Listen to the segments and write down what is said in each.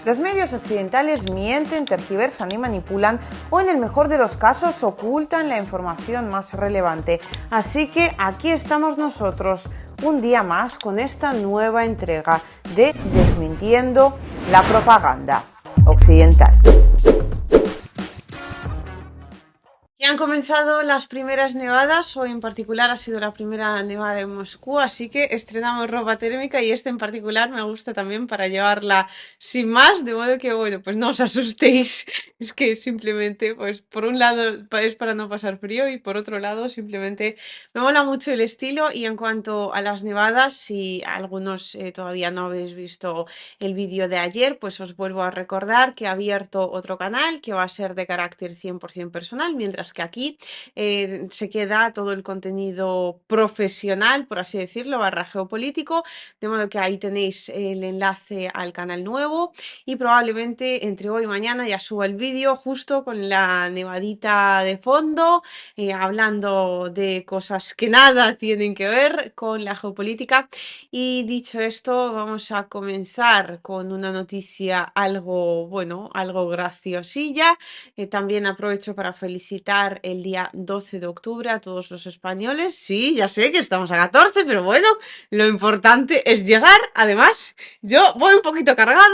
Los medios occidentales mienten, tergiversan y manipulan, o en el mejor de los casos ocultan la información más relevante. Así que aquí estamos nosotros, un día más, con esta nueva entrega de Desmintiendo la propaganda occidental. Ya han comenzado las primeras nevadas, hoy en particular ha sido la primera nevada en Moscú, así que estrenamos ropa térmica y en particular me gusta también para llevarla sin más, de modo que bueno, pues no os asustéis, es que simplemente, pues por un lado es para no pasar frío y por otro lado simplemente me mola mucho el estilo. Y en cuanto a las nevadas, si algunos todavía no habéis visto el vídeo de ayer, pues os vuelvo a recordar que he abierto otro canal que va a ser de carácter 100% personal, mientras que aquí se queda todo el contenido profesional, por así decirlo, barra geopolítico, de modo que ahí tenéis el enlace al canal nuevo y probablemente entre hoy y mañana ya suba el vídeo justo con la nevadita de fondo, hablando de cosas que nada tienen que ver con la geopolítica. Y dicho esto, vamos a comenzar con una noticia algo, bueno, algo graciosilla. También aprovecho para felicitar el día 12 de octubre a todos los españoles. Sí, ya sé que estamos a 14, pero bueno, lo importante es llegar. Además, yo voy un poquito cargada,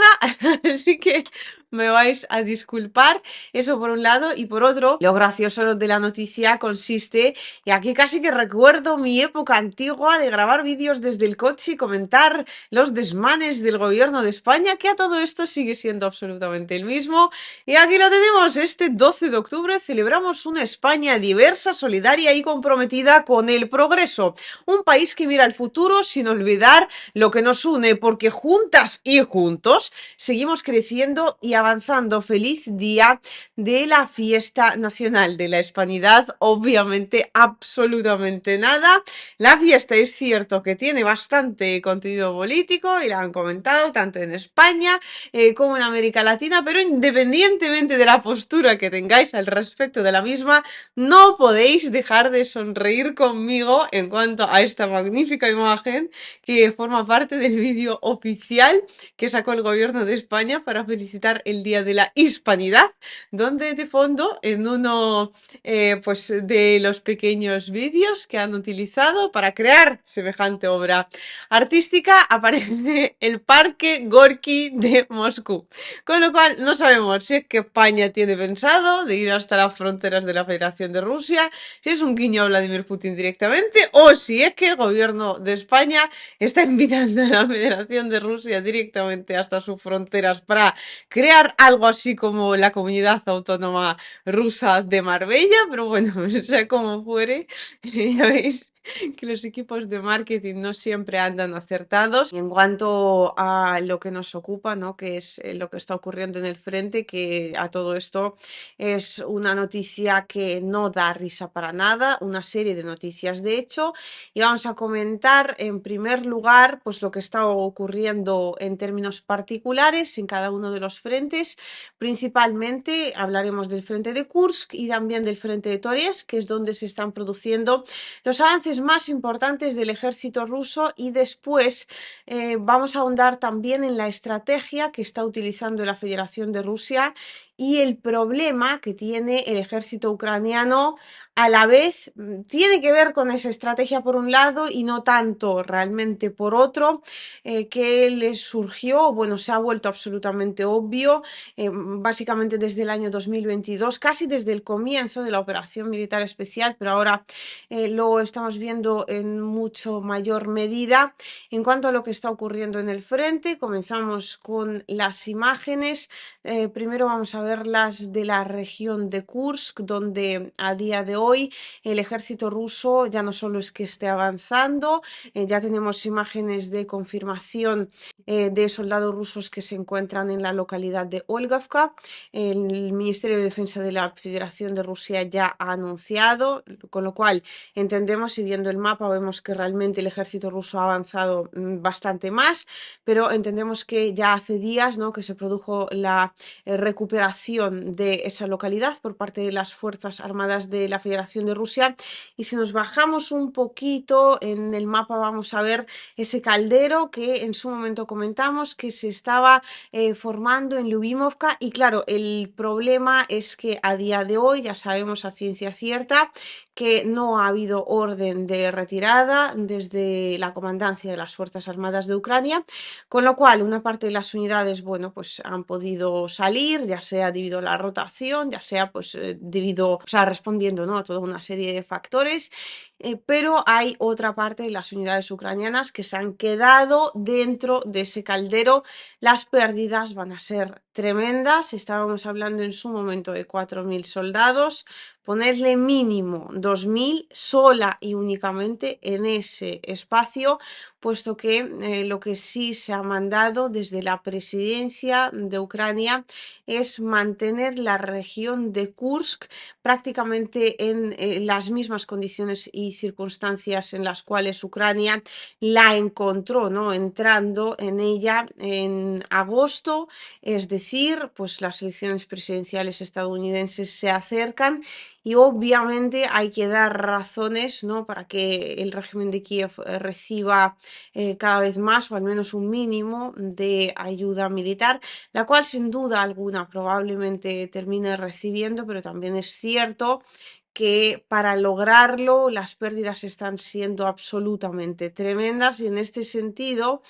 así que me vais a disculpar. Eso por un lado. Y por otro, lo gracioso de la noticia consiste, y aquí casi que recuerdo mi época antigua de grabar vídeos desde el coche y comentar los desmanes del gobierno de España, que a todo esto sigue siendo absolutamente el mismo. Y aquí lo tenemos, este 12 de octubre celebramos una España diversa, solidaria y comprometida con el progreso. Un país que mira al futuro sin olvidar lo que nos une, porque juntas y juntos seguimos creciendo y avanzando. Feliz día de la fiesta nacional de la hispanidad. Obviamente, absolutamente nada. La fiesta es cierto que tiene bastante contenido político y la han comentado tanto en España como en América Latina, pero independientemente de la postura que tengáis al respecto de la misma, no podéis dejar de sonreír conmigo en cuanto a esta magnífica imagen que forma parte del vídeo oficial que sacó el gobierno de España para felicitar el Día de la Hispanidad, donde de fondo en uno pues de los pequeños vídeos que han utilizado para crear semejante obra artística aparece el Parque Gorki de Moscú. Con lo cual no sabemos si es que España tiene pensado de ir hasta las fronteras de la Federación de Rusia, si es un guiño a Vladimir Putin directamente, o si es que el gobierno de España está invitando a la Federación de Rusia directamente hasta sus fronteras para crear algo así como la comunidad autónoma rusa de Marbella. Pero bueno, sea como fuere, ya veis que los equipos de marketing no siempre andan acertados. Y en cuanto a lo que nos ocupa, ¿no? Que es lo que está ocurriendo en el frente, que a todo esto es una noticia que no da risa para nada, una serie de noticias de hecho, y vamos a comentar en primer lugar pues lo que está ocurriendo en términos particulares en cada uno de los frentes. Principalmente hablaremos del frente de Kursk y también del frente de Toretsk, que es donde se están produciendo los avances más importantes del ejército ruso, y después vamos a ahondar también en la estrategia que está utilizando la Federación de Rusia y el problema que tiene el ejército ucraniano. A la vez tiene que ver con esa estrategia por un lado y no tanto realmente por otro, que les surgió, bueno, se ha vuelto absolutamente obvio, básicamente desde el año 2022, casi desde el comienzo de la operación militar especial, pero ahora lo estamos viendo en mucho mayor medida. En cuanto a lo que está ocurriendo en el frente, comenzamos con las imágenes. Primero vamos a ver las de la región de Kursk, donde a día de hoy el ejército ruso ya no solo es que esté avanzando, ya tenemos imágenes de confirmación de soldados rusos que se encuentran en la localidad de Olgavka. El Ministerio de Defensa de la Federación de Rusia ya ha anunciado, con lo cual entendemos, y viendo el mapa vemos que realmente el ejército ruso ha avanzado bastante más, pero entendemos que ya hace días, ¿no?, que se produjo la recuperación liberación de esa localidad por parte de las Fuerzas Armadas de la Federación de Rusia. Y si nos bajamos un poquito en el mapa vamos a ver ese caldero que en su momento comentamos que se estaba formando en Lyubimovka. Y claro, el problema es que a día de hoy ya sabemos a ciencia cierta que no ha habido orden de retirada desde la comandancia de las Fuerzas Armadas de Ucrania, con lo cual una parte de las unidades, bueno, pues han podido salir, ya sea debido a la rotación, ya sea pues debido, o sea, respondiendo, ¿no?, a toda una serie de factores, pero hay otra parte de las unidades ucranianas que se han quedado dentro de ese caldero. Las pérdidas van a ser tremendas, estábamos hablando en su momento de 4.000 soldados, ponerle mínimo 2.000 sola y únicamente en ese espacio, puesto que lo que sí se ha mandado desde la presidencia de Ucrania es mantener la región de Kursk prácticamente en las mismas condiciones y circunstancias en las cuales Ucrania la encontró, ¿no?, entrando en ella en agosto, es decir, pues las elecciones presidenciales estadounidenses se acercan y obviamente hay que dar razones, ¿no?, para que el régimen de Kiev reciba cada vez más o al menos un mínimo de ayuda militar, la cual sin duda alguna probablemente termine recibiendo, pero también es cierto que para lograrlo las pérdidas están siendo absolutamente tremendas y en este sentido,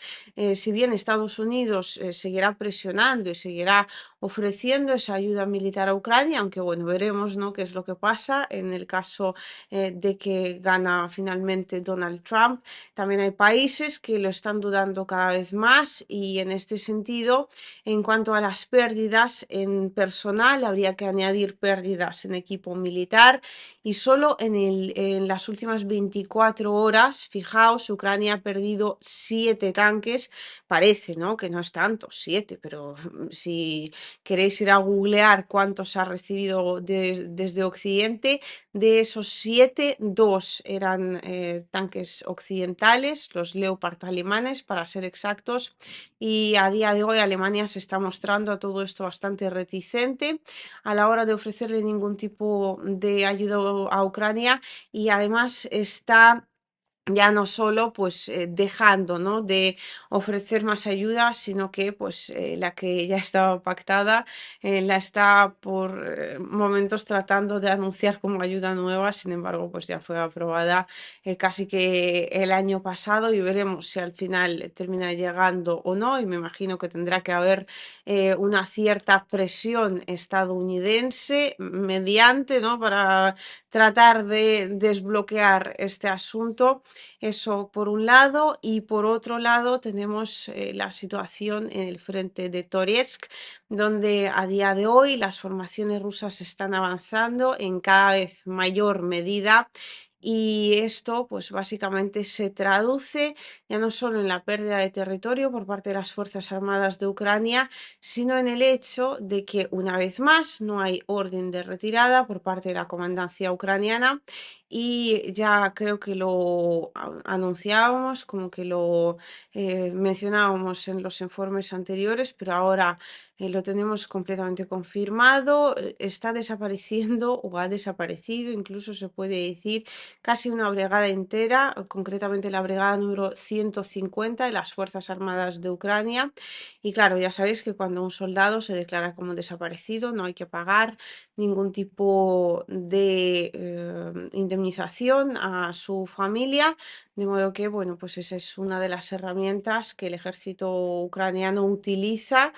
si bien Estados Unidos seguirá presionando y seguirá ofreciendo esa ayuda militar a Ucrania, aunque bueno, veremos, ¿no?, qué es lo que pasa en el caso de que gana finalmente Donald Trump. También hay países que lo están dudando cada vez más y en este sentido, en cuanto a las pérdidas en personal, habría que añadir pérdidas en equipo militar y solo en las últimas 24 horas, fijaos, Ucrania ha perdido 7 tanques. Parece, ¿no?, que no es tanto, 7, pero si queréis ir a googlear cuántos ha recibido desde Occidente, de esos 7, 2 eran tanques occidentales, los Leopard alemanes, para ser exactos, y a día de hoy Alemania se está mostrando a todo esto bastante reticente a la hora de ofrecerle ningún tipo de ayuda a Ucrania y además está ya no solo pues dejando, ¿no?, de ofrecer más ayuda, sino que pues la que ya estaba pactada la está por momentos tratando de anunciar como ayuda nueva, sin embargo pues ya fue aprobada casi que el año pasado y veremos si al final termina llegando o no y me imagino que tendrá que haber una cierta presión estadounidense mediante, ¿no?, para tratar de desbloquear este asunto. Eso por un lado, y por otro lado tenemos la situación en el frente de Toretsk, donde a día de hoy las formaciones rusas están avanzando en cada vez mayor medida. Y esto, pues básicamente se traduce ya no solo en la pérdida de territorio por parte de las Fuerzas Armadas de Ucrania, sino en el hecho de que una vez más no hay orden de retirada por parte de la comandancia ucraniana y ya creo que lo anunciábamos, como que lo mencionábamos en los informes anteriores, pero ahora lo tenemos completamente confirmado. Está desapareciendo o ha desaparecido, incluso se puede decir, casi una brigada entera, concretamente la brigada número 150 de las Fuerzas Armadas de Ucrania. Y claro, ya sabéis que cuando un soldado se declara como desaparecido no hay que pagar ningún tipo de indemnización a su familia, de modo que, bueno, pues esa es una de las herramientas que el ejército ucraniano utiliza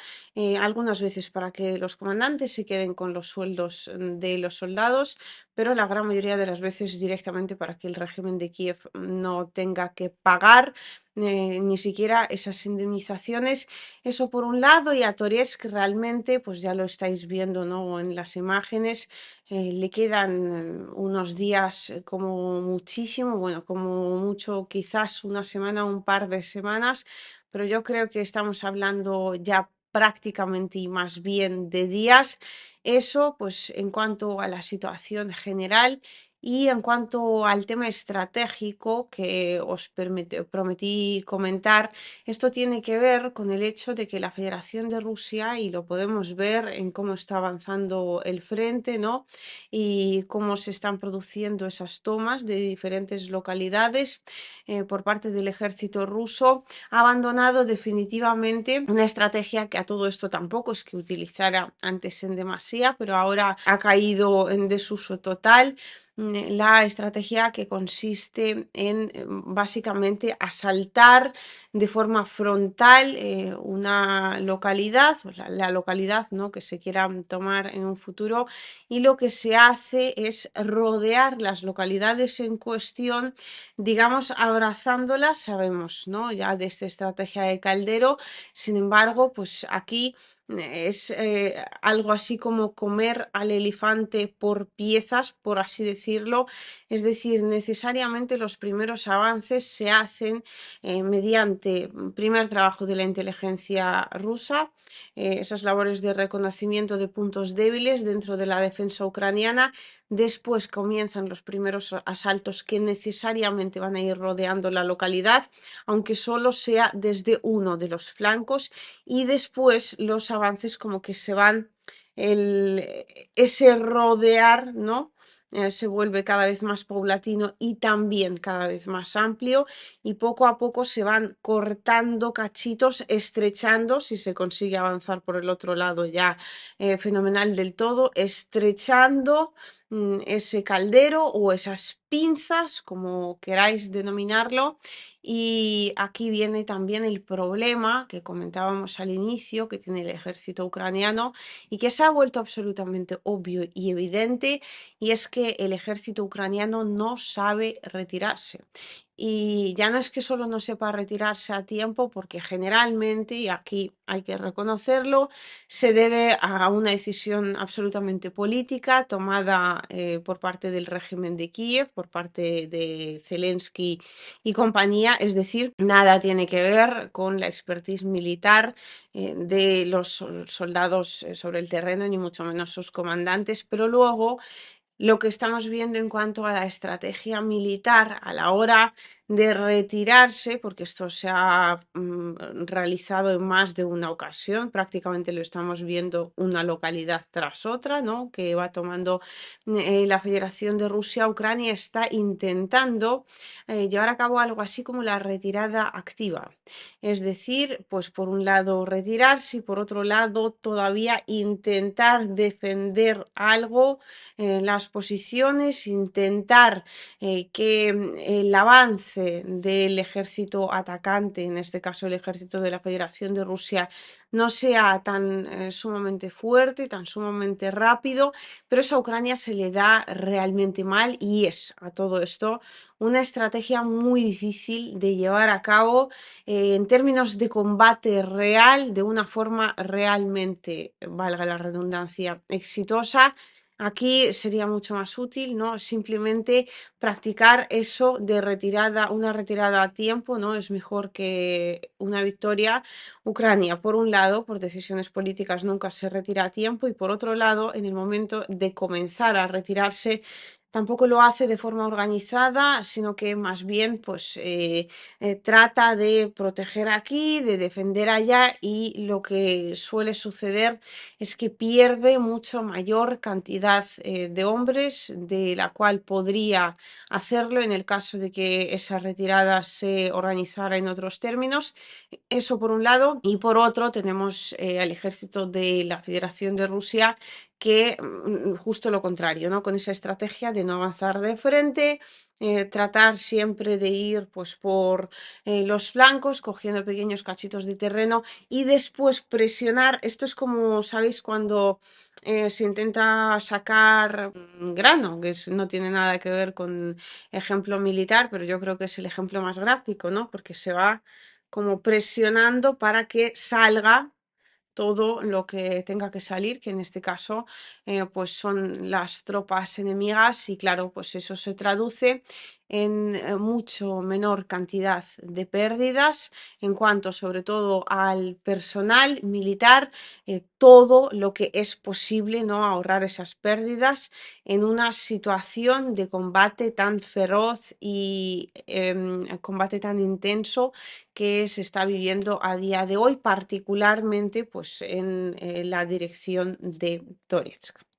algunas veces para que los comandantes se queden con los sueldos de los soldados, pero la gran mayoría de las veces directamente para que el régimen de Kiev no tenga que pagar ni siquiera esas indemnizaciones. Eso por un lado, y a Toretsk realmente, pues ya lo estáis viendo, ¿no?, en las imágenes, le quedan unos días como muchísimo, bueno, como mucho quizás una semana, un par de semanas, pero yo creo que estamos hablando ya prácticamente y más bien de días. Eso, pues en cuanto a la situación general. Y en cuanto al tema estratégico que os prometí comentar, esto tiene que ver con el hecho de que la Federación de Rusia, y lo podemos ver en cómo está avanzando el frente, ¿no? Y cómo se están produciendo esas tomas de diferentes localidades por parte del ejército ruso, ha abandonado definitivamente una estrategia que a todo esto tampoco es que utilizara antes en demasía, pero ahora ha caído en desuso total. La estrategia que consiste en básicamente asaltar de forma frontal una localidad, o la localidad, ¿no?, que se quiera tomar en un futuro, y lo que se hace es rodear las localidades en cuestión, digamos, abrazándolas, sabemos, ¿no?, ya de esta estrategia de Caldero. Sin embargo, pues aquí es algo así como comer al elefante por piezas, por así decirlo. Es decir, necesariamente los primeros avances se hacen mediante primer trabajo de la inteligencia rusa, esas labores de reconocimiento de puntos débiles dentro de la defensa ucraniana. Después comienzan los primeros asaltos que necesariamente van a ir rodeando la localidad, aunque solo sea desde uno de los flancos, y después los avances como que se van, ese rodear, ¿no? Se vuelve cada vez más paulatino y también cada vez más amplio, y poco a poco se van cortando cachitos, estrechando, si se consigue avanzar por el otro lado ya fenomenal del todo, estrechando ese caldero o esas pinzas, como queráis denominarlo. Y aquí viene también el problema que comentábamos al inicio, que tiene el ejército ucraniano y que se ha vuelto absolutamente obvio y evidente, y es que el ejército ucraniano no sabe retirarse. Y ya no es que solo no sepa retirarse a tiempo, porque generalmente, y aquí hay que reconocerlo, se debe a una decisión absolutamente política tomada por parte del régimen de Kiev, por parte de Zelensky y compañía. Es decir, nada tiene que ver con la expertise militar de los soldados sobre el terreno, ni mucho menos sus comandantes, pero luego lo que estamos viendo en cuanto a la estrategia militar a la hora de retirarse, porque esto se ha realizado en más de una ocasión, prácticamente lo estamos viendo una localidad tras otra, ¿no?, que va tomando la Federación de Rusia. Ucrania está intentando llevar a cabo algo así como la retirada activa. Es decir, pues por un lado retirarse y por otro lado todavía intentar defender algo, las posiciones, intentar que el avance del ejército atacante, en este caso el ejército de la Federación de Rusia, no sea tan sumamente fuerte, tan sumamente rápido, pero eso a Ucrania se le da realmente mal, y es a todo esto una estrategia muy difícil de llevar a cabo en términos de combate real, de una forma realmente, valga la redundancia, exitosa. Aquí sería mucho más útil, ¿no?, simplemente practicar eso de retirada, una retirada a tiempo, ¿no? Es mejor que una victoria. Ucrania, por un lado, por decisiones políticas nunca se retira a tiempo, y por otro lado, en el momento de comenzar a retirarse, tampoco lo hace de forma organizada, sino que más bien pues trata de proteger aquí, de defender allá, y lo que suele suceder es que pierde mucho mayor cantidad de hombres de la cual podría hacerlo en el caso de que esa retirada se organizara en otros términos. Eso por un lado. Y por otro tenemos al ejército de la Federación de Rusia, que justo lo contrario, ¿no?, con esa estrategia de no avanzar de frente, tratar siempre de ir pues por los flancos, cogiendo pequeños cachitos de terreno y después presionar. Esto es como, ¿sabéis?, cuando se intenta sacar grano, que no tiene nada que ver con ejemplo militar, pero yo creo que es el ejemplo más gráfico, ¿no?, porque se va como presionando para que salga todo lo que tenga que salir, que en este caso pues son las tropas enemigas, y claro, pues eso se traduce en mucho menor cantidad de pérdidas en cuanto sobre todo al personal militar, todo lo que es posible, ¿no? Ahorrar esas pérdidas en una situación de combate tan feroz y combate tan intenso que se está viviendo a día de hoy, particularmente pues, en la dirección de Donetsk.